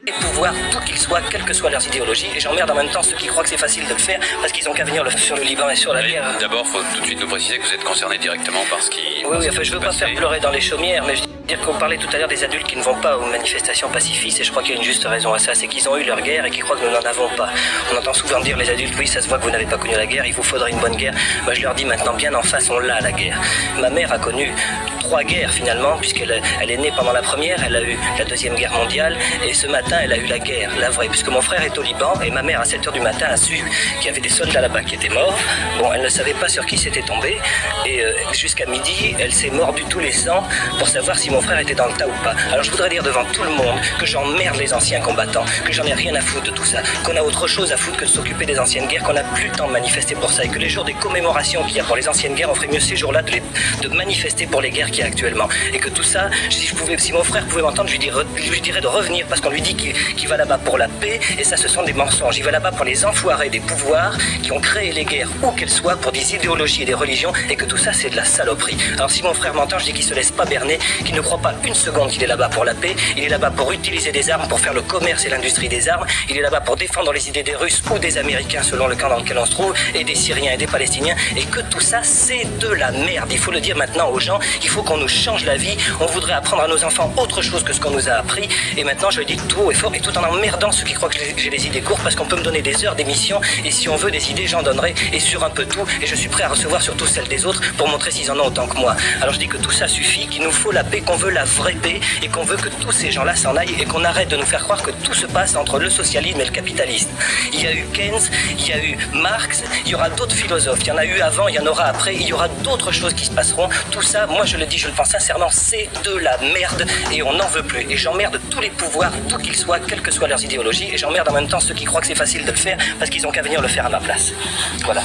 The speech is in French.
les pouvoirs, d'où qu'ils soient, quelles que soient leurs idéologies, et j'emmerde en même temps ceux qui croient que c'est facile de le faire parce qu'ils ont qu'à venir sur le Liban et sur la guerre. D'abord, il faut tout de suite nous préciser que vous êtes concerné directement par ce qui... Oui, enfin, je veux pas faire pleurer dans les chaumières, mais je veux dire qu'on parlait tout à l'heure des adultes qui ne vont pas aux manifestations pacifistes, et je crois qu'il y a une juste raison à ça, c'est qu'ils ont eu leur guerre et qu'ils croient que nous n'en avons pas. On entend souvent dire les adultes, oui, ça se voit que vous n'avez pas connu la guerre, il vous faudra une bonne guerre. Moi, je leur dis maintenant, bien en face, on l'a, la guerre. Ma mère a connu 3 guerres finalement, puisqu'elle est née pendant la première, elle a eu la deuxième guerre mondiale, et ce matin, elle a eu la guerre, la vraie, puisque mon frère est au Liban, et ma mère, à 7h du matin, a su qu'il y avait des soldats là-bas qui étaient morts. Bon, elle ne savait pas sur qui c'était tombé, et jusqu'à midi, elle s'est mordue tous les sangs pour savoir si mon frère était dans le tas ou pas. Alors je voudrais dire devant tout le monde que j'emmerde les anciens combattants, que j'en ai rien à foutre de tout ça, qu'on a autre chose à foutre que de s'occuper des anciennes guerres, qu'on n'a plus le temps de manifester pour ça, et que les jours des commémorations qu'il y a pour les anciennes guerres, on ferait mieux ces jours-là de manifester pour les guerres qu'il y a actuellement. Et que tout ça, si mon frère pouvait m'entendre, je lui dirais de revenir, parce qu'on lui dit qu'il va là-bas pour la paix, et ça, ce sont des mensonges. Il va là-bas pour les enfoirés des pouvoirs qui ont créé les guerres, où qu'elles soient, pour des idéologies et des religions, et que tout ça, c'est de la saloperie. Alors si mon frère m'entend, je dis qu'il se laisse pas berner, qu'il ne croit pas une seconde qu'il est là-bas pour la paix, il est là-bas pour utiliser des armes, pour faire le commerce et l'industrie des armes, il est là-bas pour défendre les idées des Russes ou des Américains selon le camp dans lequel on se trouve, et des Syriens et des Palestiniens, et que tout ça, c'est de la merde. Il faut le dire maintenant aux gens, il faut qu'on nous change la vie, on voudrait apprendre à nos enfants autre chose que ce qu'on nous a appris, et maintenant je le dis tout haut et fort, et tout en emmerdant ceux qui croient que j'ai les idées courtes, parce qu'on peut me donner des heures d'émission, et si on veut des idées, j'en donnerai, et sur un peu tout, et je suis prêt à recevoir surtout celles des autres pour montrer s'ils en ont autant que moi. Alors je dis que tout ça suffit, qu'il nous faut la paix, qu'on veut la vraie paix, et qu'on veut que tous ces gens-là s'en aillent, et qu'on arrête de nous faire croire que tout se passe entre le socialisme et le capitalisme. Il y a eu Keynes, il y a eu Marx, il y aura d'autres philosophes, il y en a eu avant, il y en aura après, il y aura d'autres choses qui se passeront. Tout ça, moi je le dis, je le pense sincèrement, c'est de la merde, et on n'en veut plus. Et j'emmerde tous les pouvoirs, d'où qu'ils soient, quelles que soient leurs idéologies, et j'emmerde en même temps ceux qui croient que c'est facile de le faire, parce qu'ils ont qu'à venir le faire à ma place. Voilà.